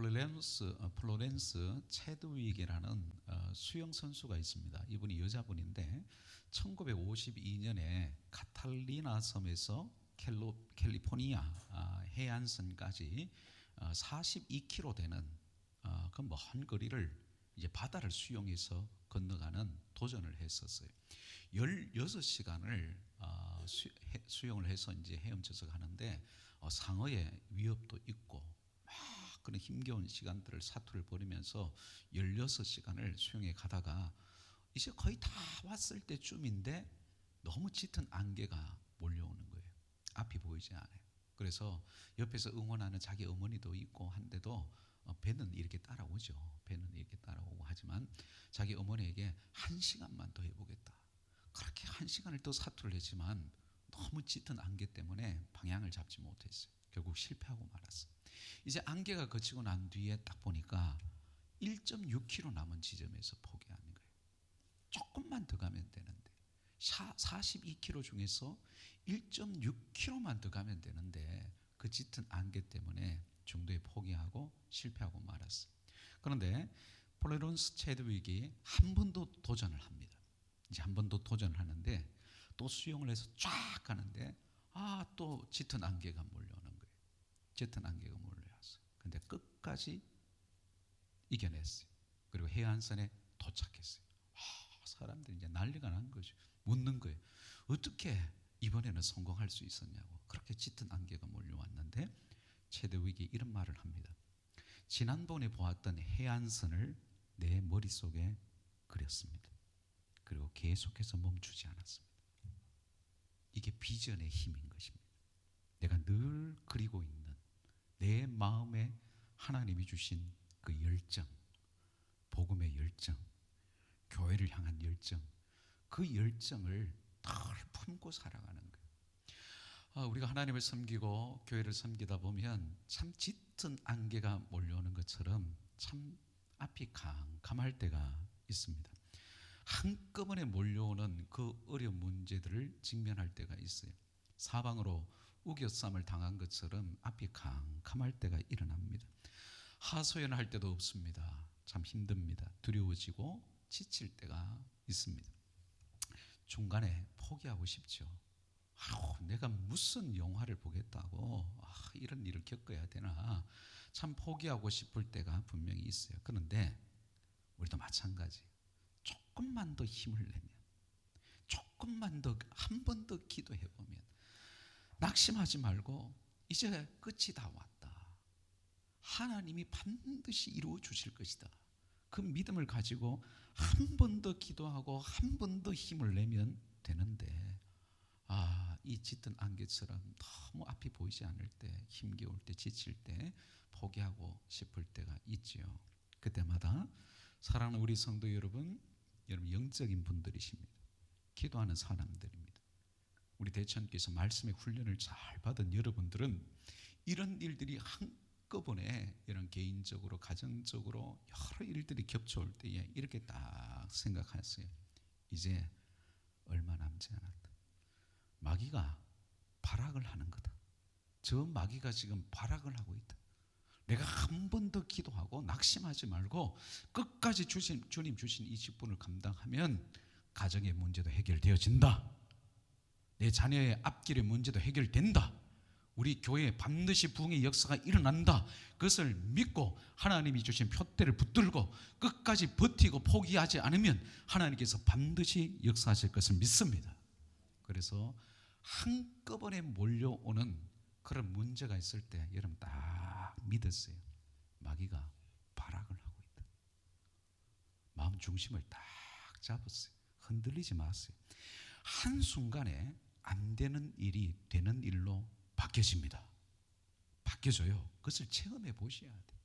플로렌스 체드윅이라는 수영 선수가 있습니다. 이분이 여자분인데 1952년에 카탈리나 섬에서 캘리포니아 해안선까지 42km 되는 그 먼 거리를 이제 바다를 수영해서 건너가는 도전을 했었어요. 16시간을 수영을 해서 이제 헤엄쳐서 가는데 상어의 위협도 있고 막 그런 힘겨운 시간들을 사투를 벌이면서 16시간을 수영해 가다가 이제 거의 다 왔을 때쯤인데 너무 짙은 안개가 몰려오는 거예요. 앞이 보이지 않아요. 그래서 옆에서 응원하는 자기 어머니도 있고 한데도 배는 이렇게 따라오죠. 배는 이렇게 따라오고 하지만 자기 어머니에게 1시간만 더 해보겠다. 그렇게 1시간을 더 사투를 했지만 너무 짙은 안개 때문에 방향을 잡지 못했어요. 결국 실패하고 말았어요. 이제 안개가 거치고 난 뒤에 딱 보니까 1.6km 남은 지점에서 포기하는 거예요. 조금만 더 가면 되는데 42km 중에서 1.6km만 더 가면 되는데 그 짙은 안개 때문에 중도에 포기하고 실패하고 말았어요. 그런데 플로렌스 체드윅이 한 번 더 도전을 합니다. 이제 한 번 더 도전을 하는데 또 수영을 해서 쫙 가는데 또 짙은 안개가 몰려오는 거예요. 짙은 안개가 몰려왔어요. 근데 끝까지 이겨냈어요. 그리고 해안선에 도착했어요. 사람들이 이제 난리가 난 거죠. 묻는 거예요. 어떻게 이번에는 성공할 수 있었냐고. 그렇게 짙은 안개가 몰려왔는데 체드윅이 이런 말을 합니다. 지난번에 보았던 해안선을 내 머릿속에 그렸습니다. 그리고 계속해서 멈추지 않았습니다. 이게 비전의 힘인 것입니다. 내가 늘 그리고 있는 내 마음에 하나님이 주신 그 열정, 복음의 열정, 교회를 향한 열정, 그 열정을 늘 품고 살아가는 거예요. 우리가 하나님을 섬기고 교회를 섬기다 보면 참 짙은 안개가 몰려오는 것처럼 참 앞이 캄캄할 때가 있습니다. 한꺼번에 몰려오는 그 어려운 문제들을 직면할 때가 있어요. 사방으로 우겨쌈을 당한 것처럼 앞이 캄캄할 때가 일어납니다. 하소연할 때도 없습니다. 참 힘듭니다. 두려워지고 지칠 때가 있습니다. 중간에 포기하고 싶죠. 내가 무슨 영화를 보겠다고 이런 일을 겪어야 되나, 참 포기하고 싶을 때가 분명히 있어요. 그런데 우리도 마찬가지. 조금만 더 힘을 내면, 조금만 더 한 번 더 기도해 보면, 낙심하지 말고 이제 끝이 다 왔다. 하나님이 반드시 이루어 주실 것이다. 그 믿음을 가지고 한 번 더 기도하고 한 번 더 힘을 내면 되는데, 이 짙은 안개처럼 너무 앞이 보이지 않을 때, 힘겨울 때, 지칠 때 포기하고 싶을 때가 있지요. 그때마다 사랑하는 우리 성도 여러분 영적인 분들이십니다. 기도하는 사람들입니다. 우리 대천교에서 말씀의 훈련을 잘 받은 여러분들은 이런 일들이 한꺼번에 이런 개인적으로 가정적으로 여러 일들이 겹쳐올 때에 이렇게 딱 생각하세요. 이제 얼마 남지 않았다. 마귀가 발악을 하는 거다. 저 마귀가 지금 발악을 하고 있다. 내가 한 번 더 기도하고 낙심하지 말고 끝까지 주님 주신 이 직분을 감당하면 가정의 문제도 해결되어진다. 내 자녀의 앞길의 문제도 해결된다. 우리 교회에 반드시 부흥의 역사가 일어난다. 그것을 믿고 하나님이 주신 표대를 붙들고 끝까지 버티고 포기하지 않으면 하나님께서 반드시 역사하실 것을 믿습니다. 그래서 한꺼번에 몰려오는 그런 문제가 있을 때 여러분 딱 믿었어요. 마귀가 발악을 하고 있다. 마음 중심을 딱 잡았어요. 흔들리지 마세요. 한순간에 안 되는 일이 되는 일로 바뀌어집니다. 바뀌어져요. 그것을 체험해 보셔야 돼.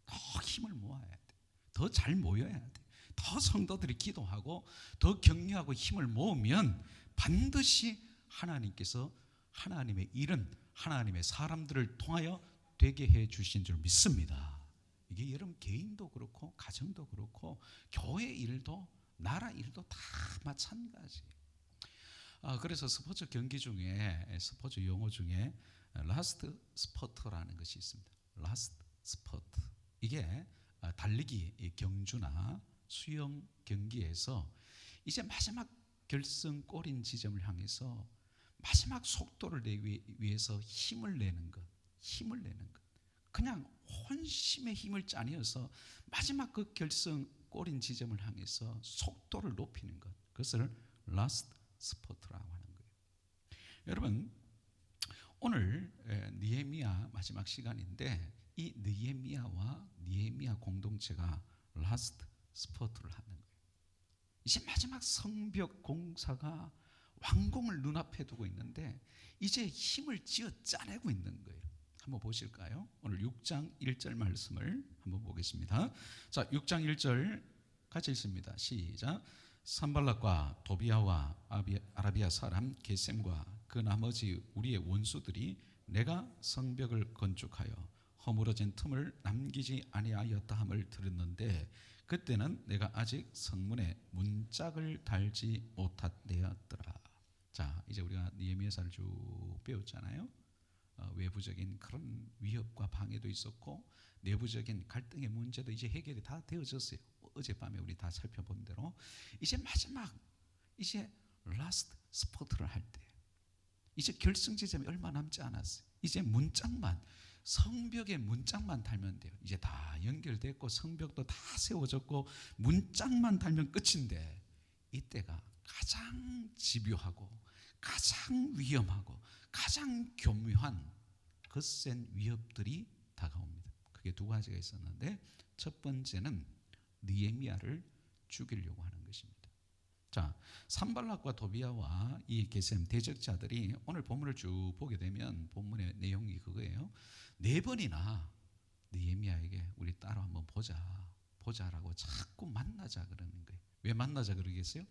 더 힘을 모아야 돼. 더 잘 모여야 돼. 더 성도들이 기도하고 더 격려하고 힘을 모으면 반드시 하나님께서 하나님의 일은 하나님의 사람들을 통하여 되게 해 주신 줄 믿습니다. 이게 여러분 개인도 그렇고 가정도 그렇고 교회 일도 나라 일도 다 마찬가지. 그래서 스포츠 경기 중에 스포츠 용어 중에 라스트 스퍼트라는 것이 있습니다. 라스트 스포트. 이게 달리기 경주나 수영 경기에서 이제 마지막 결승 골인 지점을 향해서 마지막 속도를 내기 위해서 힘을 내는 것, 힘을 내는 것. 그냥 혼심의 힘을 짜내어서 마지막 그 결승 골인 지점을 향해서 속도를 높이는 것. 그것을 라스트 스포트라고 하는 거예요. 여러분, 오늘 느헤미야 마지막 시간인데 이 느헤미야 공동체가 라스트 스포트를 하는 거예요. 이제 마지막 성벽 공사가 완공을 눈앞에 두고 있는데 이제 힘을 쥐어 짜내고 있는 거예요. 한번 보실까요? 오늘 6장 1절 말씀을 한번 보겠습니다. 자, 6장 1절 같이 읽습니다. 시작. 산발락과 도비아와 아라비아 사람 게셈과 그 나머지 우리의 원수들이 내가 성벽을 건축하여 허물어진 틈을 남기지 아니하였다 함을 들었는데 그때는 내가 아직 성문에 문짝을 달지 못하였더라. 자, 이제 우리가 느헤미야서를 쭉 배웠잖아요. 외부적인 그런 위협과 방해도 있었고 내부적인 갈등의 문제도 이제 해결이 다 되어졌어요. 어젯밤에 우리 다 살펴본 대로 이제 마지막 이제 라스트 스포트를 할 때 이제 결승 지점이 얼마 남지 않았어요. 이제 문짝만 성벽의 문짝만 달면 돼요. 이제 다 연결됐고 성벽도 다 세워졌고 문짝만 달면 끝인데 이때가 가장 집요하고 가장 위험하고 가장 교묘한 거센 위협들이 다가옵니다. 그게 두 가지가 있었는데 첫 번째는 느헤미야를 죽이려고 하는 것입니다. 자, 산발락과 도비아와 이 게셈 대적자들이 오늘 본문을 쭉 보게 되면 본문의 내용이 그거예요. 4번이나 느헤미야에게 우리 따로 한번 보자라고 자꾸 만나자 그러는 거예요. 왜 만나자 그러겠어요?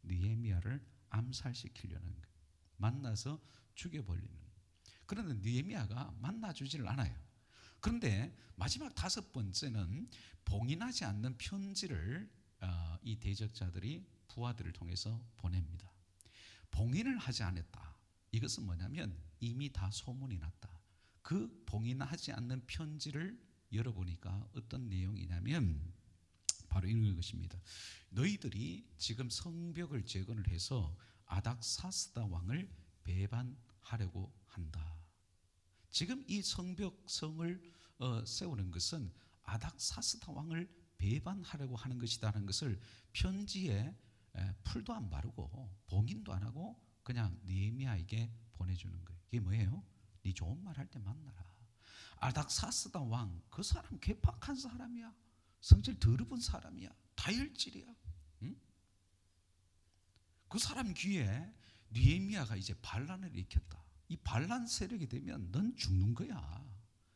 느헤미야를 암살시키려는 거예요. 만나서 죽여버리는 거예요. 그런데 느헤미야가 만나주지를 않아요. 그런데 마지막 5번째는 봉인하지 않는 편지를 이 대적자들이 부하들을 통해서 보냅니다. 봉인을 하지 않았다. 이것은 뭐냐면 이미 다 소문이 났다. 그 봉인하지 않는 편지를 열어보니까 어떤 내용이냐면 바로 이런 것입니다. 너희들이 지금 성벽을 재건을 해서 아닥사스다 왕을 배반하려고 한다. 지금 이 성벽성을 세우는 것은 아닥사스다 왕을 배반하려고 하는 것이라는 것을 편지에 풀도 안 바르고 봉인도 안 하고 그냥 느헤미야에게 보내주는 거예요. 이게 뭐예요? 네 좋은 말 할 때 만나라. 아닥사스다 왕, 그 사람 괴팍한 사람이야. 성질 더러운 사람이야. 다혈질이야. 응? 그 사람 귀에 느헤미야가 이제 반란을 일으켰다. 이 반란 세력이 되면 넌 죽는 거야.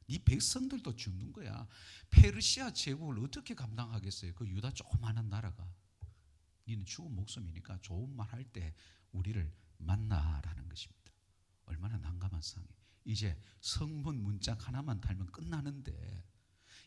네 백성들도 죽는 거야. 페르시아 제국을 어떻게 감당하겠어요? 그 유다 조그마한 나라가. 니는 죽은 목숨이니까 좋은 말 할 때 우리를 만나라는 것입니다. 얼마나 난감한 상황이에요. 이제 성문 문짝 하나만 달면 끝나는데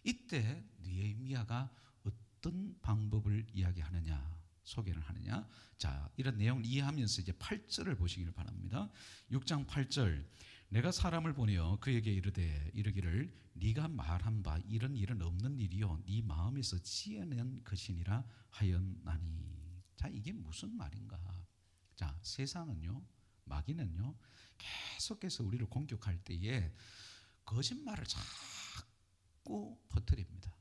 이때 느헤미야가 어떤 방법을 이야기하느냐, 소개를 하느냐. 자, 이런 내용을 이해하면서 이제 8절을 보시기를 바랍니다. 6장 8절. 내가 사람을 보내어 그에게 이르기를 네가 말한 바 이런 일은 없는 일이요 네 마음에서 지어낸 것이니라 하였나니. 자, 이게 무슨 말인가? 자, 세상은요, 마귀는요, 계속해서 우리를 공격할 때에 거짓말을 자꾸 퍼뜨립니다.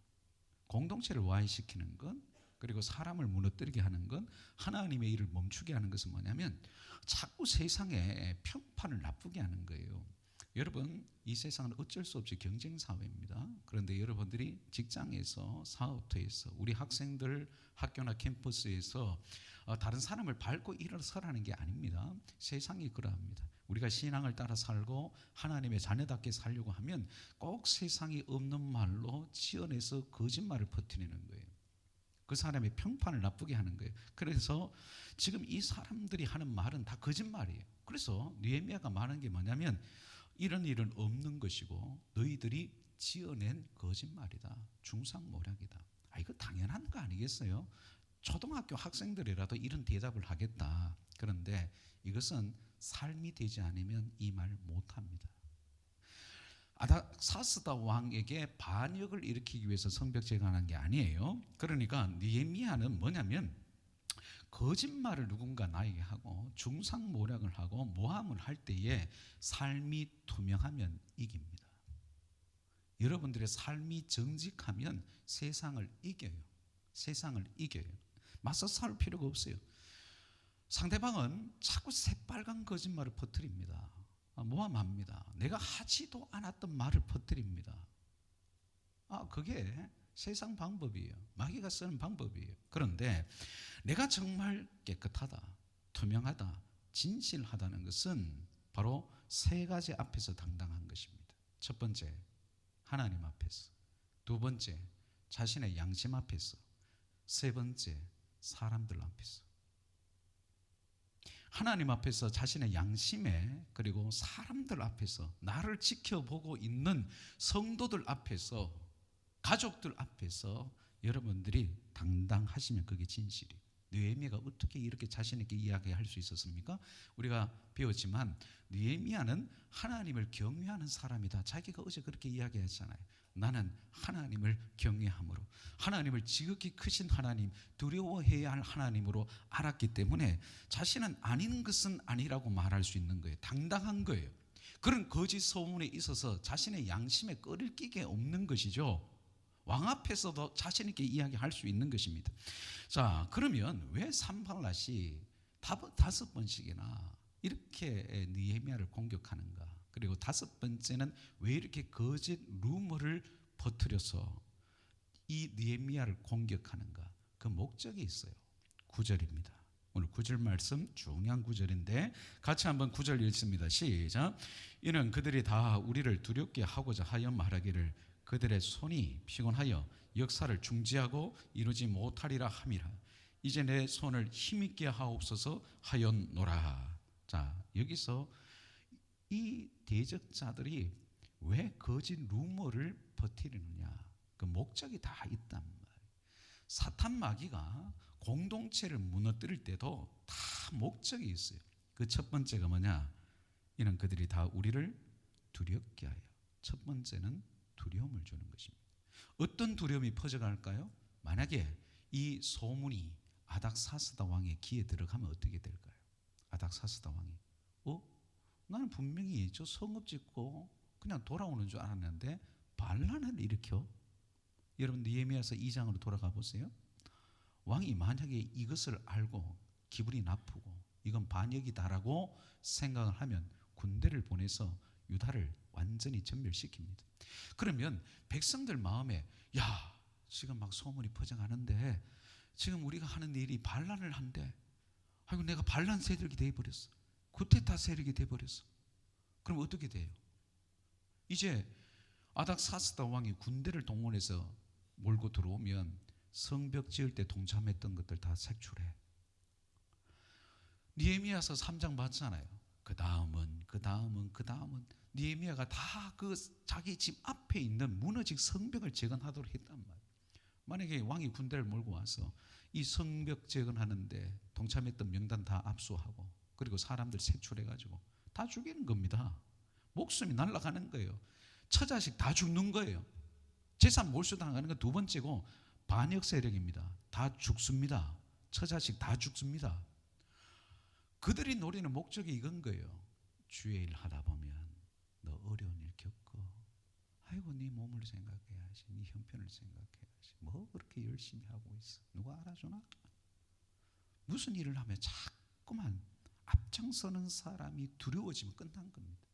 공동체를 와해시키는 것, 그리고 사람을 무너뜨리게 하는 것, 하나님의 일을 멈추게 하는 것은 뭐냐면 자꾸 세상에 평판을 나쁘게 하는 거예요. 여러분, 이 세상은 어쩔 수 없이 경쟁 사회입니다. 그런데 여러분들이 직장에서, 사업터에서, 우리 학생들 학교나 캠퍼스에서 다른 사람을 밟고 일어서라는 게 아닙니다. 세상이 그러합니다. 우리가 신앙을 따라 살고 하나님의 자녀답게 살려고 하면 꼭 세상이 없는 말로 지어내서 거짓말을 퍼뜨리는 거예요. 그 사람의 평판을 나쁘게 하는 거예요. 그래서 지금 이 사람들이 하는 말은 다 거짓말이에요. 그래서 느헤미야가 말하는 게 뭐냐면 이런 일은 없는 것이고 너희들이 지어낸 거짓말이다. 중상모략이다. 이거 당연한 거 아니겠어요? 초등학교 학생들이라도 이런 대답을 하겠다. 그런데 이것은 삶이 되지 않으면 이 말 못합니다. 아닥사스다 왕에게 반역을 일으키기 위해서 성벽 재건한 게 아니에요. 그러니까 느헤미야는 뭐냐면 거짓말을 누군가 나에게 하고 중상모략을 하고 모함을 할 때에 삶이 투명하면 이깁니다. 여러분들의 삶이 정직하면 세상을 이겨요. 세상을 이겨요. 맞서 싸울 필요가 없어요. 상대방은 자꾸 새빨간 거짓말을 퍼뜨립니다. 모함합니다. 내가 하지도 않았던 말을 퍼뜨립니다. 그게 세상 방법이에요. 마귀가 쓰는 방법이에요. 그런데 내가 정말 깨끗하다, 투명하다, 진실하다는 것은 바로 세 가지 앞에서 당당한 것입니다. 첫 번째, 하나님 앞에서. 두 번째, 자신의 양심 앞에서. 세 번째, 사람들 앞에서. 하나님 앞에서, 자신의 양심에, 그리고 사람들 앞에서, 나를 지켜보고 있는 성도들 앞에서, 가족들 앞에서 여러분들이 당당하시면 그게 진실이에요. 느헤미야가 어떻게 이렇게 자신 있게 이야기할 수 있었습니까? 우리가 배웠지만 느헤미야는 하나님을 경외하는 사람이다. 자기가 어제 그렇게 이야기했잖아요. 나는 하나님을 경외함으로, 하나님을 지극히 크신 하나님, 두려워해야 할 하나님으로 알았기 때문에 자신은 아닌 것은 아니라고 말할 수 있는 거예요. 당당한 거예요. 그런 거짓 소문에 있어서 자신의 양심에 꺼릴 끼게 없는 것이죠. 왕 앞에서도 자신 있게 이야기할 수 있는 것입니다. 자, 그러면 왜 산발랏이 5번씩이나 이렇게 느헤미야를 공격하는가? 그리고 5번째는 왜 이렇게 거짓 루머를 퍼뜨려서 이 느헤미야를 공격하는가? 그 목적이 있어요. 9절입니다. 오늘 9절 말씀 중요한 9절인데 같이 한번 9절 읽습니다. 시작. 이는 그들이 다 우리를 두렵게 하고자 하여 말하기를 그들의 손이 피곤하여 역사를 중지하고 이루지 못하리라 함이라. 이제 내 손을 힘있게 하옵소서 하였노라. 자, 여기서 이 대적자들이 왜 거짓 루머를 퍼뜨리느냐? 그 목적이 다 있단 말이에요. 사탄 마귀가 공동체를 무너뜨릴 때도 다 목적이 있어요. 그 첫 번째가 뭐냐? 이는 그들이 다 우리를 두렵게 하여. 첫 번째는 두려움을 주는 것입니다. 어떤 두려움이 퍼져갈까요? 만약에 이 소문이 아닥사스다 왕의 귀에 들어가면 어떻게 될까요? 아닥사스다 왕이 나는 분명히 저 성읍 짓고 그냥 돌아오는 줄 알았는데 반란을 일으켜. 여러분 느헤미야서 2장으로 돌아가 보세요. 왕이 만약에 이것을 알고 기분이 나쁘고 이건 반역이다라고 생각을 하면 군대를 보내서 유다를 완전히 전멸시킵니다. 그러면 백성들 마음에 지금 막 소문이 퍼져가는데 지금 우리가 하는 일이 반란을 한대. 아이고 내가 반란 세력이 돼버렸어. 쿠데타 세력이 돼버렸어. 그럼 어떻게 돼요? 이제 아닥사스다 왕이 군대를 동원해서 몰고 들어오면 성벽 지을 때 동참했던 것들 다 색출해. 느헤미야서 3장 봤잖아요. 그 다음은 느헤미야가 다 그 자기 집 앞에 있는 무너진 성벽을 재건하도록 했단 말이에요. 만약에 왕이 군대를 몰고 와서 이 성벽 재건하는데 동참했던 명단 다 압수하고 그리고 사람들 색출해가지고 다 죽이는 겁니다. 목숨이 날아가는 거예요. 처자식 다 죽는 거예요. 재산 몰수당하는 건 두 번째고 반역 세력입니다. 다 죽습니다. 처자식 다 죽습니다. 그들이 노리는 목적이 이건 거예요. 주의 일 하다 보면 너 어려운 일 겪어. 아이고 네 몸을 생각해야지. 네 형편을 생각해야지. 뭐 그렇게 열심히 하고 있어. 누가 알아주나? 무슨 일을 하면 자꾸만 앞장서는 사람이 두려워지면 끝난 겁니다.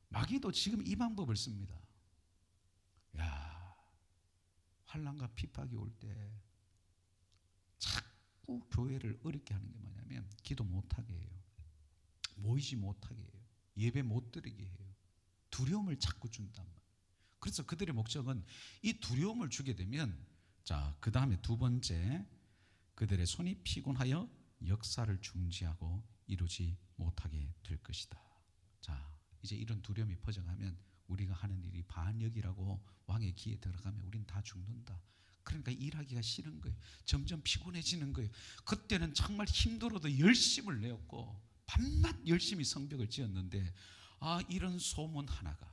마귀도 지금 이 방법을 씁니다. 환난과 핍박이 올 때 자꾸 교회를 어렵게 하는 게 뭐냐면 기도 못하게 해요. 모이지 못하게 해요. 예배 못 드리게 해요. 두려움을 자꾸 준단 말이에요. 그래서 그들의 목적은 이 두려움을 주게 되면 그 다음에 두 번째, 그들의 손이 피곤하여 역사를 중지하고 이루지 못하게 될 것이다. 자, 이제 이런 두려움이 퍼져가면 우리가 하는 일이 반역이라고 왕의 귀에 들어가면 우린 다 죽는다. 그러니까 일하기가 싫은 거예요. 점점 피곤해지는 거예요. 그때는 정말 힘들어도 열심을 내었고 밤낮 열심히 성벽을 지었는데 이런 소문 하나가,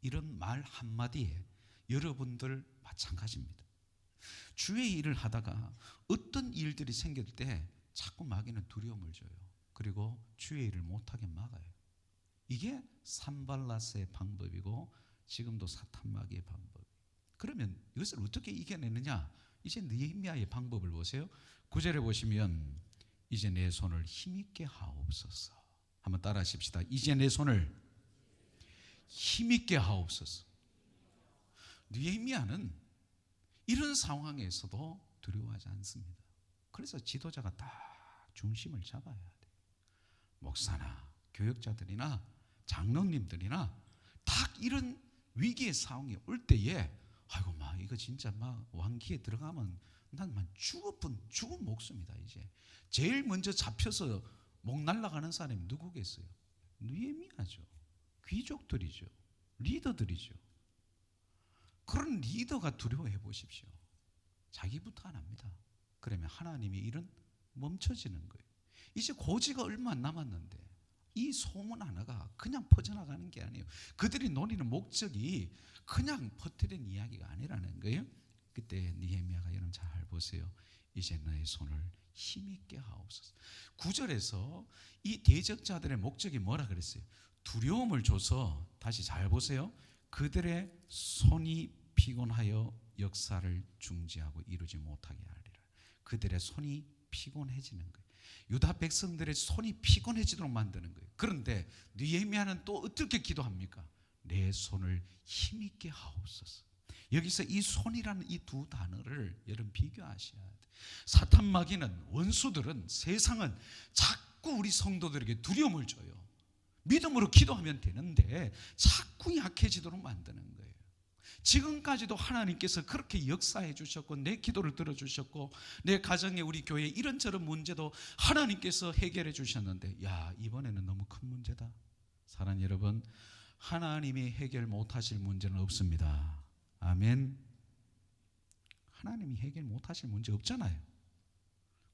이런 말 한마디에 여러분들 마찬가지입니다. 주의 일을 하다가 어떤 일들이 생길 때 자꾸 마귀는 두려움을 줘요. 그리고 주의 일을 못하게 막아요. 이게 산발라스의 방법이고 지금도 사탄 마귀의 방법. 그러면 이것을 어떻게 이겨내느냐? 이제 느헤미야의 방법을 보세요. 9절에 보시면 이제 내 손을 힘있게 하옵소서. 한번 따라 하십시다. 이제 내 손을 힘있게 하옵소서. 느헤미야는 이런 상황에서도 두려워하지 않습니다. 그래서 지도자가 다 중심을 잡아야 돼. 목사나 교역자들이나 장로님들이나 딱 이런 위기의 상황이 올 때에 아이고 막 이거 진짜 막 왕기에 들어가면 난 막 죽은 목숨이다. 이제 제일 먼저 잡혀서 목 날아가는 사람이 누구겠어요? 느헤미야죠. 귀족들이죠. 리더들이죠. 그런 리더가 두려워해 보십시오. 자기부터 안 합니다. 그러면 하나님의 일은 멈춰지는 거예요. 이제 고지가 얼마 안 남았는데 이 소문 하나가 그냥 퍼져나가는 게 아니에요. 그들이 노리는 목적이 그냥 퍼뜨린 이야기가 아니라는 거예요. 그때 느헤미야가 여러분 잘 보세요. 이제 너의 손을 힘있게 하옵소서. 9절에서 이 대적자들의 목적이 뭐라 그랬어요? 두려움을 줘서, 다시 잘 보세요, 그들의 손이 피곤하여 역사를 중지하고 이루지 못하게 하리라. 그들의 손이 피곤해지는 거예요. 유다 백성들의 손이 피곤해지도록 만드는 거예요. 그런데 느헤미야는 또 어떻게 기도합니까? 내 손을 힘있게 하옵소서. 여기서 이 손이라는 이 두 단어를 여러분 비교하셔야 돼요. 사탄 마귀는, 원수들은, 세상은 자꾸 우리 성도들에게 두려움을 줘요. 믿음으로 기도하면 되는데 자꾸 약해지도록 만드는 거예요. 지금까지도 하나님께서 그렇게 역사해 주셨고 내 기도를 들어주셨고 내 가정에 우리 교회 이런저런 문제도 하나님께서 해결해 주셨는데 이번에는 너무 큰 문제다. 사랑하는 여러분, 하나님이 해결 못하실 문제는 없습니다. 아멘. 하나님이 해결 못하실 문제 없잖아요.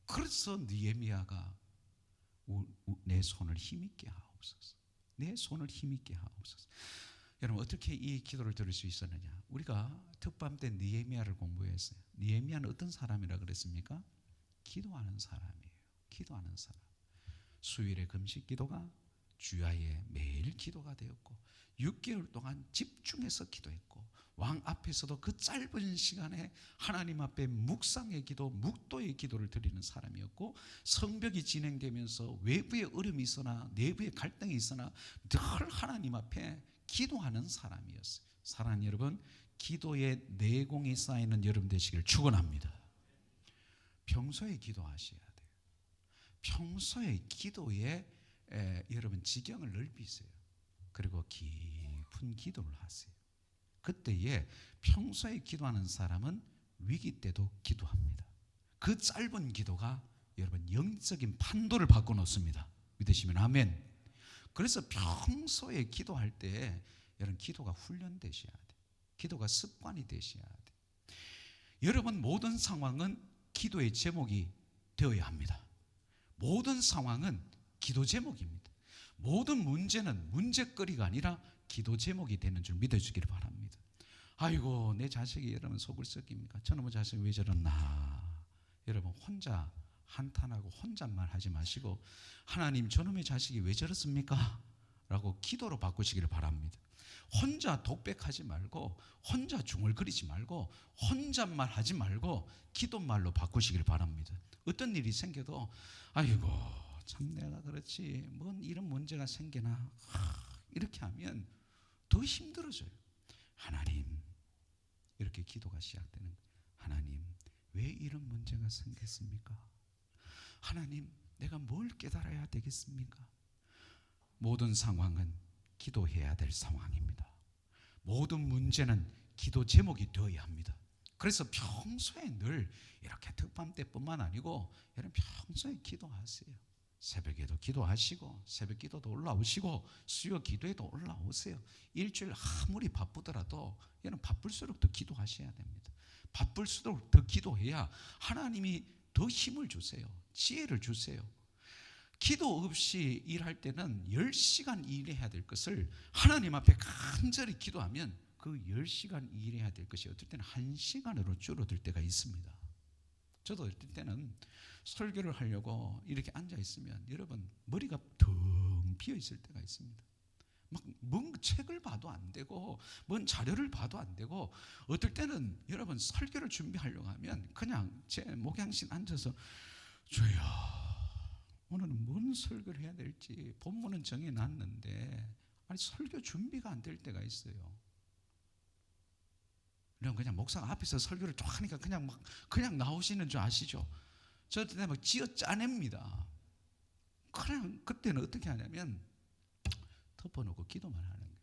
그래서 느헤미야가 내 손을 힘있게 하옵소서. 내 손을 힘있게 하옵소서. 여러분 어떻게 이 기도를 들을 수 있었느냐? 우리가 특밤 때 느헤미야를 공부했어요. 느헤미야는 어떤 사람이라 그랬습니까? 기도하는 사람이에요. 기도하는 사람. 수요일의 금식 기도가 주야의 매일 기도가 되었고 6개월 동안 집중해서 기도했고 왕 앞에서도 그 짧은 시간에 하나님 앞에 묵상의 기도, 묵도의 기도를 드리는 사람이었고 성벽이 진행되면서 외부의 어려움이 있으나 내부의 갈등이 있으나 늘 하나님 앞에 기도하는 사람이었어요. 사랑하는 여러분, 기도의 내공이 쌓이는 여러분 되시길 축원합니다. 평소에 기도하셔야 돼요. 평소에 기도에 여러분 지경을 넓히세요. 그리고 깊은 기도를 하세요. 그때에 평소에 기도하는 사람은 위기 때도 기도합니다. 그 짧은 기도가 여러분 영적인 판도를 바꿔놓습니다. 믿으시면 아멘. 그래서 평소에 기도할 때 여러분 기도가 훈련되셔야 돼요. 기도가 습관이 되셔야 돼요. 여러분 모든 상황은 기도의 제목이 되어야 합니다. 모든 상황은 기도 제목입니다. 모든 문제는 문제거리가 아니라 기도 제목이 되는 줄 믿어주기를 바랍니다. 아이고 내 자식이 여러분 속을 썩입니까? 저놈의 자식이 왜 저러나? 여러분 혼자 한탄하고 혼잣말 하지 마시고 하나님 저놈의 자식이 왜 저렇습니까? 라고 기도로 바꾸시기를 바랍니다. 혼자 독백하지 말고 혼자 중얼거리지 말고 혼잣말 하지 말고 기도말로 바꾸시기를 바랍니다. 어떤 일이 생겨도 아이고 참 내가 그렇지 뭔 이런 문제가 생기나 이렇게 하면 더 힘들어져요. 하나님, 이렇게 기도가 시작되는 거예요. 하나님 왜 이런 문제가 생겼습니까? 하나님 내가 뭘 깨달아야 되겠습니까? 모든 상황은 기도해야 될 상황입니다. 모든 문제는 기도 제목이 되어야 합니다. 그래서 평소에 늘 이렇게 특밤 때뿐만 아니고 여러분 평소에 기도하세요. 새벽에도 기도하시고 새벽 기도도 올라오시고 수요 기도에도 올라오세요. 일주일 아무리 바쁘더라도 여러분 바쁠수록 더 기도하셔야 됩니다. 바쁠수록 더 기도해야 하나님이 더 힘을 주세요. 지혜를 주세요. 기도 없이 일할 때는 10시간 일해야 될 것을 하나님 앞에 간절히 기도하면 그 10시간 일해야 될 것이 어떨 때는 1시간으로 줄어들 때가 있습니다. 저도 어떨 때는 설교를 하려고 이렇게 앉아 있으면 여러분 머리가 텅 비어 있을 때가 있습니다. 막 뭔 책을 봐도 안 되고 뭔 자료를 봐도 안 되고 어떨 때는 여러분 설교를 준비하려고 하면 그냥 제 목양신 앉아서 주여 오늘은 뭔 설교를 해야 될지 본문은 정해놨는데 아니 설교 준비가 안 될 때가 있어요. 그냥 목사가 앞에서 설교를 쫙 하니까 그냥 나오시는 줄 아시죠? 저 그때 막 쥐어 짜냅니다. 그냥 그때는 어떻게 하냐면 덮어놓고 기도만 하는 거예요.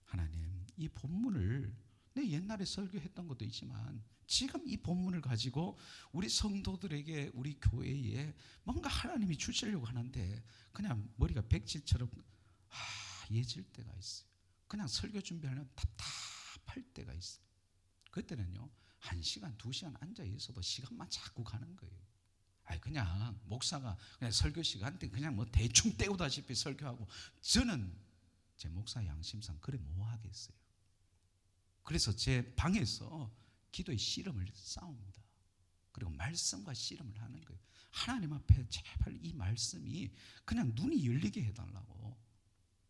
하나님, 이 본문을 내 옛날에 설교했던 것도 있지만 지금 이 본문을 가지고 우리 성도들에게 우리 교회에 뭔가 하나님이 주시려고 하는데 그냥 머리가 백지처럼 예질 때가 있어요. 그냥 설교 준비하려면 답답할 때가 있어요. 그때는요 1시간 2시간 앉아 있어도 시간만 자꾸 가는 거예요. 그냥 목사가 그냥 설교 시간 때 그냥 뭐 대충 때우다시피 설교하고 저는 제 목사 양심상 그래 못 하겠어요. 그래서 제 방에서 기도의 씨름을 싸웁니다. 그리고 말씀과 씨름을 하는 거예요. 하나님 앞에 제발 이 말씀이 그냥 눈이 열리게 해달라고.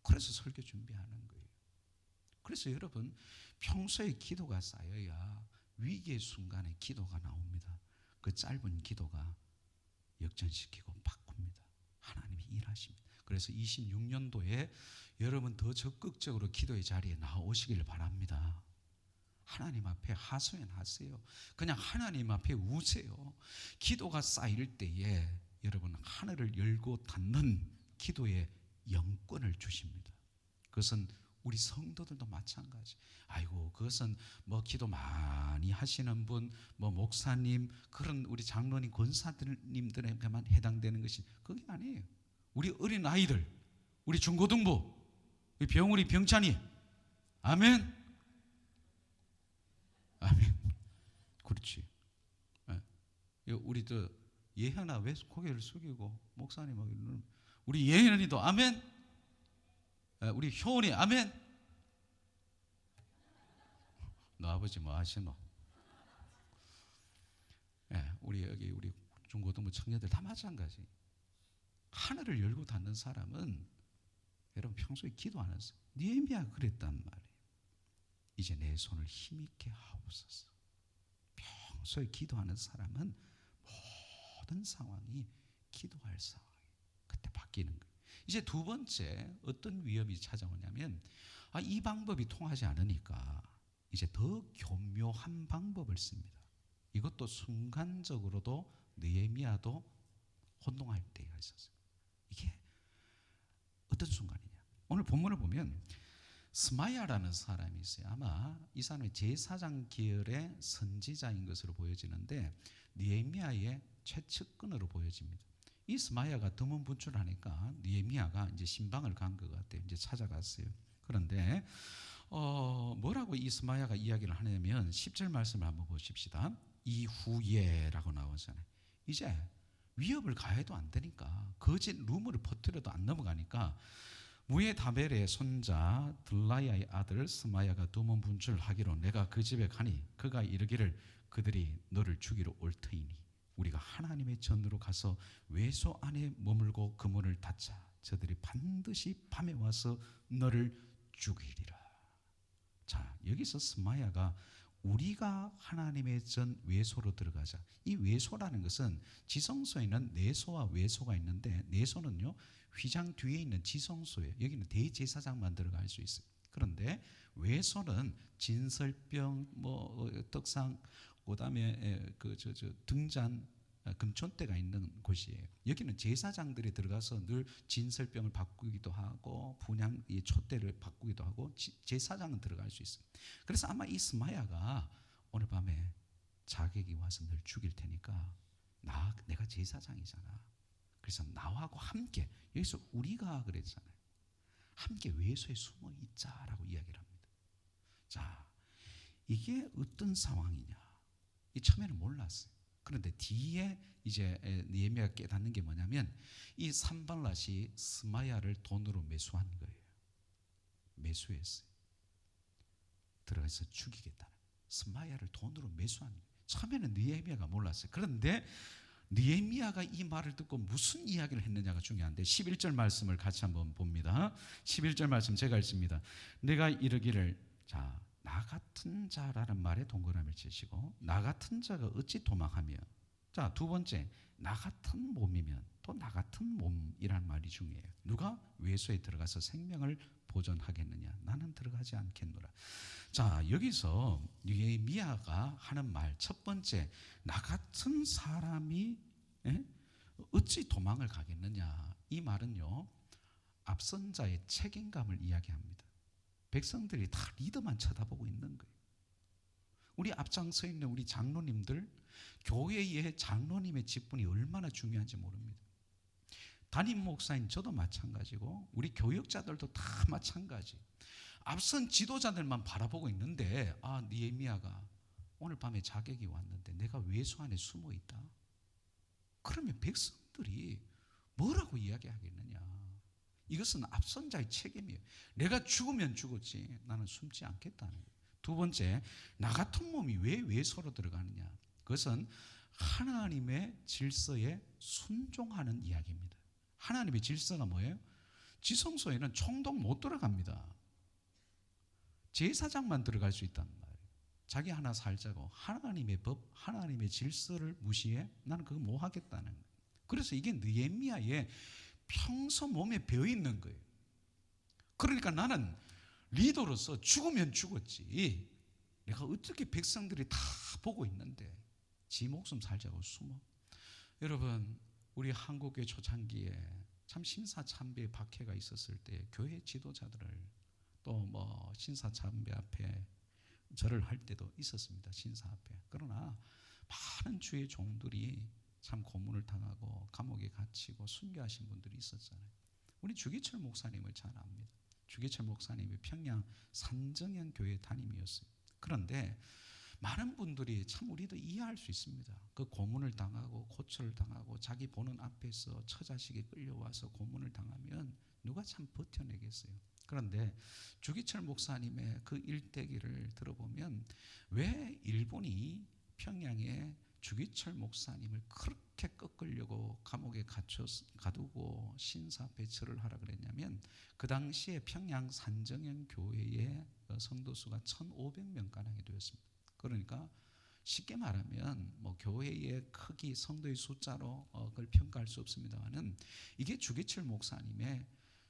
그래서 설교 준비하는 거예요. 그래서 여러분 평소에 기도가 쌓여야 위기의 순간에 기도가 나옵니다. 그 짧은 기도가 역전시키고 바꿉니다. 하나님이 일하십니다. 그래서 26년도에 여러분 더 적극적으로 기도의 자리에 나오시길 바랍니다. 하나님 앞에 하소연하세요. 그냥 하나님 앞에 우세요. 기도가 쌓일 때에 여러분 하늘을 열고 닫는 기도의 영권을 주십니다. 그것은 우리 성도들도 마찬가지. 그것은 뭐 기도 많이 하시는 분, 뭐 목사님, 그런 우리 장로님, 권사님들에게만 해당되는 것이 그게 아니에요. 우리 어린 아이들, 우리 중고등부, 우리 병우리 병찬이, 아멘. 아멘. 그렇지. 우리 또 예현아 왜 고개를 숙이고 목사님하고 우리 예현이도 아멘. 우리 효원이 아멘. 너 아버지 뭐 하시노? 우리 여기 우리 중고등부 청년들 다 마찬가지. 하늘을 열고 닫는 사람은 여러분 평소에 기도 안 했어요. 느헤미야가 그랬단 말이에요. 이제 내 손을 힘있게 하옵소서. 평소에 기도하는 사람은 모든 상황이 기도할 상황이에요. 그때 바뀌는 거예요. 이제 두 번째 어떤 위험이 찾아오냐면 이 방법이 통하지 않으니까 이제 더 교묘한 방법을 씁니다. 이것도 순간적으로도 느헤미야도 혼동할 때가 있었어요. 이게 어떤 순간이냐? 오늘 본문을 보면 스마야라는 사람이 있어요. 아마 이 사람이 제사장 계열의 선지자인 것으로 보여지는데 느헤미야의 최측근으로 보여집니다. 이 스마야가 드문 분출하니까 느헤미야가 이제 신방을 간 것 같아요. 이제 찾아갔어요. 그런데 뭐라고 이 스마야가 이야기를 하냐면 10절 말씀을 한번 보십시다. 이후에라고 나오잖아요. 이제 위협을 가해도 안 되니까 거짓 루머를 퍼뜨려도 안 넘어가니까 무에다벨의 손자 들라야의 아들 스마야가 두문 분출하기로 내가 그 집에 가니 그가 이르기를 그들이 너를 죽이러 올 터이니 우리가 하나님의 전으로 가서 외소 안에 머물고 그 문을 닫자. 저들이 반드시 밤에 와서 너를 죽이리라. 자, 여기서 스마야가 우리가 하나님의 전 외소로 들어가자. 이 외소라는 것은 지성소에는 내소와 외소가 있는데 내소는요 휘장 뒤에 있는 지성소예요. 여기는 대제사장만 들어갈 수 있어요. 그런데 외소는 진설병, 떡상, 그다음에 등잔, 금촌대가 있는 곳이에요. 여기는 제사장들이 들어가서 늘 진설병을 바꾸기도 하고 분향 촛대를 바꾸기도 하고 제사장은 들어갈 수 있어요. 그래서 아마 이 스마야가 오늘 밤에 자객이 와서 널 죽일 테니까 내가 제사장이잖아. 그래서 나하고 함께 여기서 우리가 그랬잖아요. 함께 외소에 숨어 있자라고 이야기를 합니다. 자, 이게 어떤 상황이냐? 이 처음에는 몰랐어요. 그런데 뒤에 이제 느헤미야가 깨닫는 게 뭐냐면 이 산발랏이 스마야를 돈으로 매수한 거예요. 매수했어요. 들어가서 죽이겠다는. 스마야를 돈으로 매수한 거예요. 처음에는 느헤미야가 몰랐어요. 그런데 느헤미야가 이 말을 듣고 무슨 이야기를 했느냐가 중요한데 11절 말씀을 같이 한번 봅니다. 11절 말씀 제가 읽습니다. 내가 이르기를 자, 나 같은 자라는 말에 동그라미를 치시고 나 같은 자가 어찌 도망하며 자, 두 번째 나 같은 몸이면 또 나 같은 몸이란 말이 중요해요. 누가 외소에 들어가서 생명을 보존하겠느냐? 나는 들어가지 않겠노라. 자, 여기서 느헤미야가 하는 말 첫 번째 나 같은 사람이 어찌 도망을 가겠느냐? 이 말은요 앞선 자의 책임감을 이야기합니다. 백성들이 다 리더만 쳐다보고 있는 거예요. 우리 앞장서 있는 우리 장로님들, 교회의 장로님의 직분이 얼마나 중요한지 모릅니다. 담임 목사인 저도 마찬가지고 우리 교역자들도 다 마찬가지. 앞선 지도자들만 바라보고 있는데 느헤미야가 오늘 밤에 자객이 왔는데 내가 외소 안에 숨어 있다. 그러면 백성들이 뭐라고 이야기하겠느냐. 이것은 앞선 자의 책임이에요. 내가 죽으면 죽었지 나는 숨지 않겠다는 거예요. 두 번째, 나 같은 몸이 왜 외소로 들어가느냐. 그것은 하나님의 질서에 순종하는 이야기입니다. 하나님의 질서가 뭐예요? 지성소에는 총독 못 들어갑니다. 제사장만 들어갈 수 있단 말이에요. 자기 하나 살자고 하나님의 법, 하나님의 질서를 무시해? 나는 그거 못 하겠다는 거예요. 그래서 이게 느헤미야의 평소 몸에 배어 있는 거예요. 그러니까 나는 리더로서 죽으면 죽었지 내가 어떻게 백성들이 다 보고 있는데 지 목숨 살자고 숨어? 여러분 우리 한국의 초창기에 참 신사참배의 박해가 있었을 때 교회 지도자들을 또 뭐 신사참배 앞에 절을 할 때도 있었습니다. 신사 앞에. 그러나 많은 주의 종들이 참 고문을 당하고 감옥에 갇히고 순교하신 분들이 있었잖아요. 우리 주기철 목사님을 잘 압니다. 주기철 목사님이 평양 산정현 교회 담임이었어요. 그런데 많은 분들이 참 우리도 이해할 수 있습니다. 그 고문을 당하고 고초를 당하고 자기 보는 앞에서 처자식이 끌려와서 고문을 당하면 누가 참 버텨내겠어요. 그런데 주기철 목사님의 그 일대기를 들어보면 왜 일본이 평양에 주기철 목사님을 그렇게 꺾으려고 감옥에 가두고 신사 배처를 하라 그랬냐면 그 당시에 평양 산정현 교회의 성도수가 1,500명가량이 되었습니다. 그러니까 쉽게 말하면 뭐 교회의 크기, 성도의 숫자로 그걸 평가할 수 없습니다만은 이게 주기철 목사님의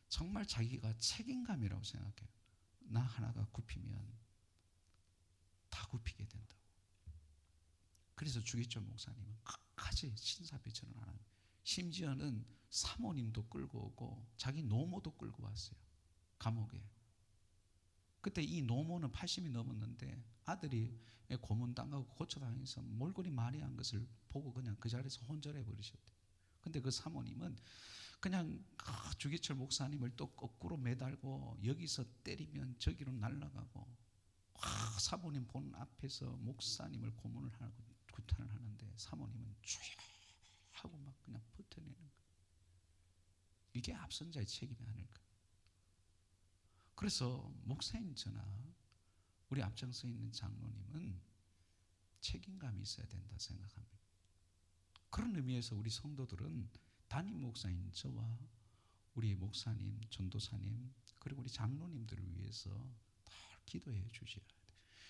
정말 자기가 책임감이라고 생각해요. 나 하나가 굽히면 다 굽히게 된다고. 그래서 주기철 목사님은 끝까지 신사배처를 안 합니다. 심지어는 사모님도 끌고 오고 자기 노모도 끌고 왔어요. 감옥에. 그때 이 노모는 80이 넘었는데 아들이 고문당하고 고초당해서 몰골이 만회한 것을 보고 그냥 그 자리에서 혼절해 버리셨대요. 근데 그 사모님은 그냥 주기철 목사님을 또 거꾸로 매달고 여기서 때리면 저기로 날아가고 사모님 보는 앞에서 목사님을 고문을 하고 구탄을 하는데 사모님은 주여 하고 막 그냥 버텨내는 거예요. 이게 앞선 자의 책임이 아닐까. 그래서 목사인 저나 우리 앞장서 있는 장로님은 책임감이 있어야 된다 생각합니다. 그런 의미에서 우리 성도들은 담임 목사인 저와 우리 목사님, 전도사님 그리고 우리 장로님들을 위해서 다 기도해 주셔야 돼요.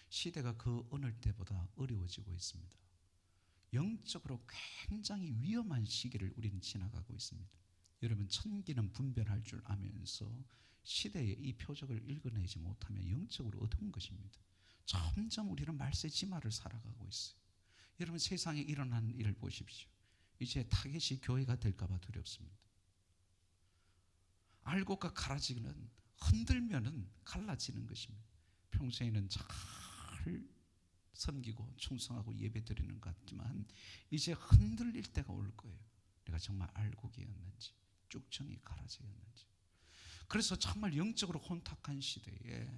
시대가 그 어느 때보다 어려워지고 있습니다. 영적으로 굉장히 위험한 시기를 우리는 지나가고 있습니다. 여러분 천기는 분별할 줄 아면서 시대의 이 표적을 읽어내지 못하면 영적으로 어두운 것입니다. 점점 우리는 말세지마를 살아가고 있어요. 여러분 세상에 일어나는 일을 보십시오. 이제 타겟이 교회가 될까 봐 두렵습니다. 알곡과 가라지는 흔들면은 갈라지는 것입니다. 평소에는 잘 섬기고 충성하고 예배드리는 것 같지만 이제 흔들릴 때가 올 거예요. 내가 정말 알곡이었는지 쭉정이 가라지였는지. 그래서 정말 영적으로 혼탁한 시대에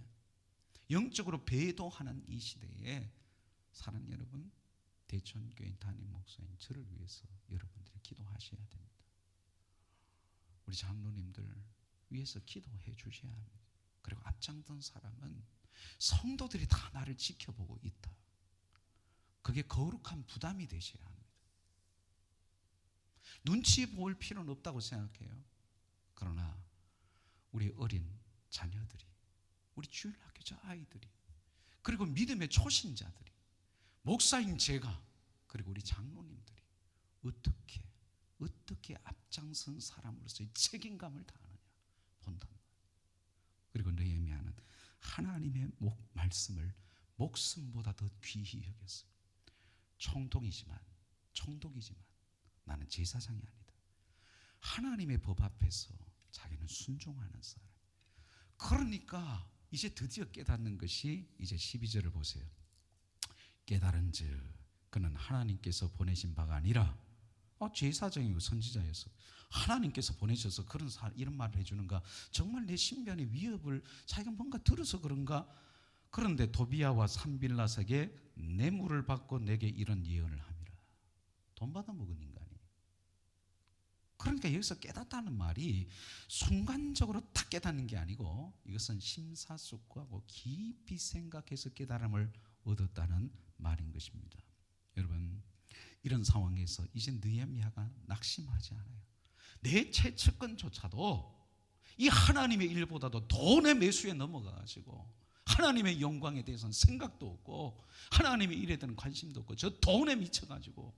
영적으로 배도하는 이 시대에 사는 여러분 대천교회 담임 목사인 저를 위해서 여러분들이 기도하셔야 됩니다. 우리 장로님들 위해서 기도해 주셔야 합니다. 그리고 앞장던 사람은 성도들이 다 나를 지켜보고 있다. 그게 거룩한 부담이 되셔야 합니다. 눈치 볼 필요는 없다고 생각해요. 그러나 우리 어린 자녀들이, 우리 주일학교 저 아이들이, 그리고 믿음의 초신자들이, 목사인 제가, 그리고 우리 장로님들이 어떻게 앞장선 사람으로서의 책임감을 다하느냐 본다. 그리고 느헤미야는 하나님의 말씀을 목숨보다 더 귀히 여겼어요. 총독이지만 나는 제사장이 아니다. 하나님의 법 앞에서 자기는 순종하는 사람. 그러니까 이제 드디어 깨닫는 것이 이제 12절을 보세요. 깨달은즉 그는 하나님께서 보내신 바가 아니라 제사장이고 선지자였어. 하나님께서 보내셔서 이런 말을 해주는가? 정말 내 신변의 위협을 자기가 뭔가 들어서 그런가? 그런데 도비야와 산빌랏에게 뇌물을 받고 내게 이런 예언을 함이라. 돈 받아 먹은 인간이. 그러니까 여기서 깨닫다는 말이 순간적으로 딱 깨닫는 게 아니고 이것은 심사숙고하고 깊이 생각해서 깨달음을 얻었다는 말인 것입니다. 여러분, 이런 상황에서 이제 느헤미야가 낙심하지 않아요. 내 채측근조차도 이 하나님의 일보다도 돈의 매수에 넘어가가지고 하나님의 영광에 대해서는 생각도 없고 하나님의 일에 대한 관심도 없고 저 돈에 미쳐가지고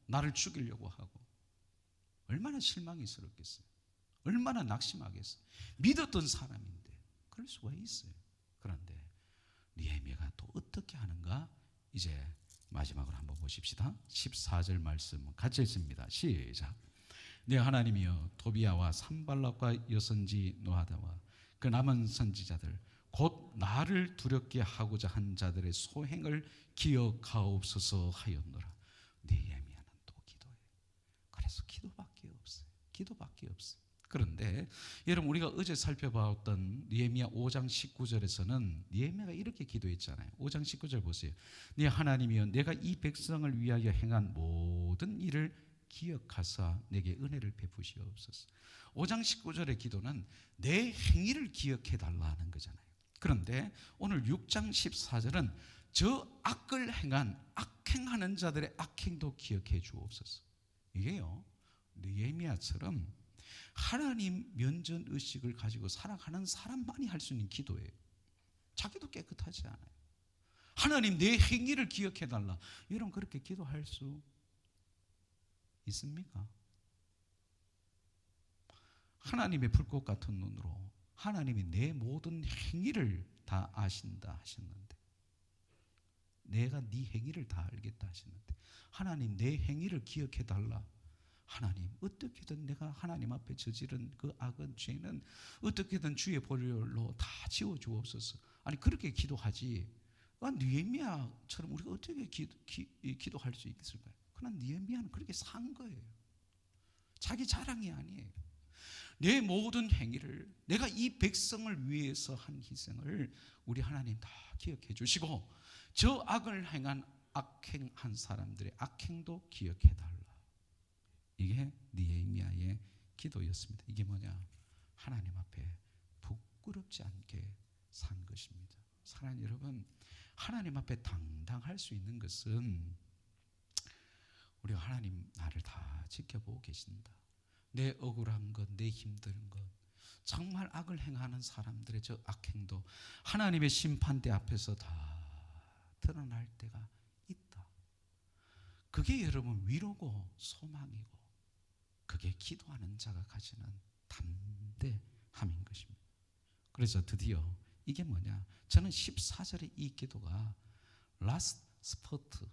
나를 죽이려고 하고 얼마나 실망스럽겠어요. 얼마나 낙심하겠어요. 믿었던 사람인데 그럴 수가 있어요. 그런데 느헤미야가 또 어떻게 하는가? 이제 마지막으로 한번 보십시다. 14절 말씀 같이 읽습니다. 시작. 내 하나님이여 도비야와 산발락과 여선지 노아다와 그 남은 선지자들 곧 나를 두렵게 하고자 한 자들의 소행을 기억하옵소서 하였노라. 느헤미야는 또 기도해. 그래서 기도밖에 없어요. 그런데 여러분, 우리가 어제 살펴봤던 느헤미야 5장 19절에서는 느헤미야가 이렇게 기도했잖아요. 5장 19절 보세요. 네 하나님이여 내가 이 백성을 위하여 행한 모든 일을 기억하사 내게 은혜를 베푸시옵소서. 5장 19절의 기도는 내 행위를 기억해 달라는 거잖아요. 그런데 오늘 6장 14절은 저 악을 악행하는 자들의 악행도 기억해 주옵소서. 이게요, 느헤미야처럼 하나님 면전 의식을 가지고 살아가는 사람만이 할 수 있는 기도예요. 자기도 깨끗하지 않아요. 하나님 내 행위를 기억해 달라. 여러분, 그렇게 기도할 수 있습니까? 하나님의 불꽃 같은 눈으로 하나님이 내 모든 행위를 다 아신다 하셨는데, 내가 네 행위를 다 알겠다 하셨는데, 하나님 내 행위를 기억해 달라. 하나님 어떻게든 내가 하나님 앞에 저지른 그 악은 죄는 어떻게든 주의 보혈로 다 지워 주옵소서. 아니 그렇게 기도하지. 느헤미야처럼 우리가 어떻게 기도할 수 있을까요? 그러나 느헤미야는 그렇게 산 거예요. 자기 자랑이 아니에요. 내 모든 행위를, 내가 이 백성을 위해서 한 희생을 우리 하나님 다 기억해 주시고 저 악을 행한 악행한 사람들의 악행도 기억해 달라. 이게 느헤미야의 기도였습니다. 이게 뭐냐? 하나님 앞에 부끄럽지 않게 산 것입니다. 사랑하는 여러분, 하나님 앞에 당당할 수 있는 것은 우리 하나님 나를 다 지켜보고 계신다. 내 억울한 것, 내 힘든 것, 정말 악을 행하는 사람들의 저 악행도 하나님의 심판대 앞에서 다 드러날 때가 있다. 그게 여러분 위로고 소망이고, 그게 기도하는 자가 가지는 담대함인 것입니다. 그래서 드디어 이게 뭐냐? 저는 14절의 이 기도가 라스트 스포트,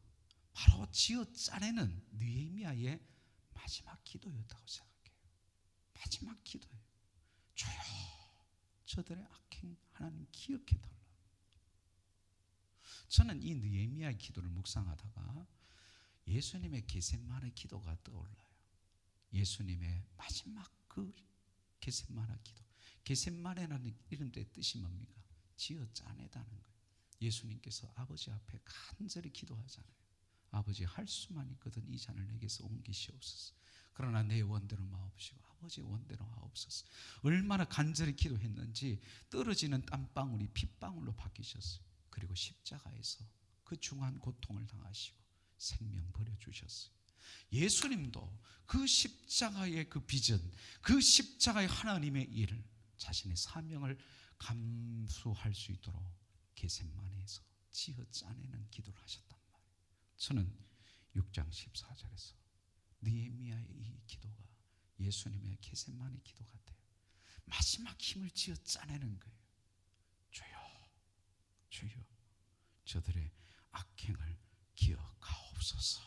바로 쥐어 짜내는 느헤미야의 마지막 기도였다고 생각해요. 마지막 기도예요. 주여 저들의 악행 하나님 기억해 달라. 저는 이 느헤미야의 기도를 묵상하다가 예수님의 겟세마네 기도가 떠올라요. 예수님의 마지막 그 겟세마네 기도. 겟세마네라는 이름의 뜻이 뭡니까? 쥐어 짜내다는 거예요. 예수님께서 아버지 앞에 간절히 기도하잖아요. 아버지 할 수만 있거든 이 잔을 내게서 옮기시옵소서. 그러나 내 원대로 마옵시고 아버지의 원대로 하옵소서. 얼마나 간절히 기도했는지 떨어지는 땀방울이 핏방울로 바뀌셨어요. 그리고 십자가에서 그 중한 고통을 당하시고 생명 버려주셨어요. 예수님도 그 십자가의 그 비전, 그 십자가의 하나님의 일을, 자신의 사명을 감수할 수 있도록 겟세마네에서 지어 짜내는 기도를 하셨단 말이에요. 저는 6장 14절에서 느헤미야의 이 기도가 예수님의 겟세마네 기도 같아요. 마지막 힘을 지어 짜내는 거예요. 주여, 주여, 저들의 악행을 기억하옵소서.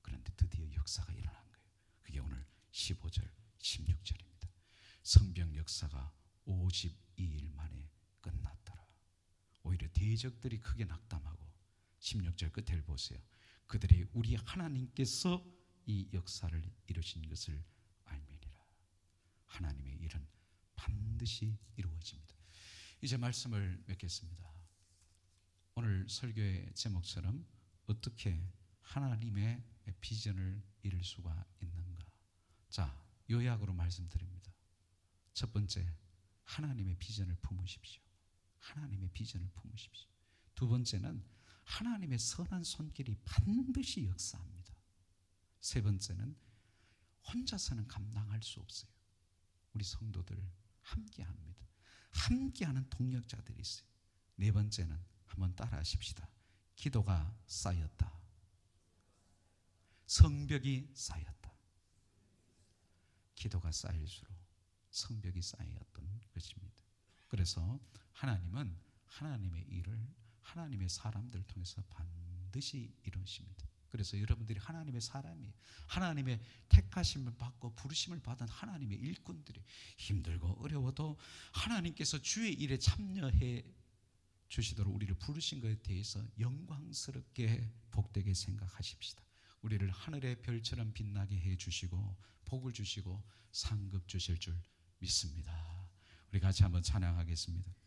그런데 드디어 역사가 일어난 거예요. 그게 오늘 15절, 16절입니다. 성병 역사가 52일 만에 끝났더라. 오히려 대적들이 크게 낙담하고 16절 끝을 보세요. 그들이 우리 하나님께서 이 역사를 이루신 것을 알미니라. 하나님의 일은 반드시 이루어집니다. 이제 말씀을 맺겠습니다. 오늘 설교의 제목처럼 어떻게 하나님의 비전을 이룰 수가 있는가. 자, 요약으로 말씀드립니다. 첫 번째, 하나님의 비전을 품으십시오. 하나님의 비전을 품으십시오. 두 번째는 하나님의 선한 손길이 반드시 역사합니다. 세 번째는 혼자서는 감당할 수 없어요. 우리 성도들 함께합니다. 함께하는 동력자들이 있어요. 네 번째는 한번 따라 하십시다. 기도가 쌓였다. 성벽이 쌓였다. 기도가 쌓일수록 성벽이 쌓였던 것입니다. 그래서 하나님은 하나님의 일을 하나님의 사람들을 통해서 반드시 이루십니다. 그래서 여러분들이 하나님의 사람이, 하나님의 택하심을 받고 부르심을 받은 하나님의 일꾼들이 힘들고 어려워도 하나님께서 주의 일에 참여해 주시도록 우리를 부르신 것에 대해서 영광스럽게 복되게 생각하십시다. 우리를 하늘의 별처럼 빛나게 해주시고 복을 주시고 상급 주실 줄 믿습니다. 우리 같이 한번 찬양하겠습니다.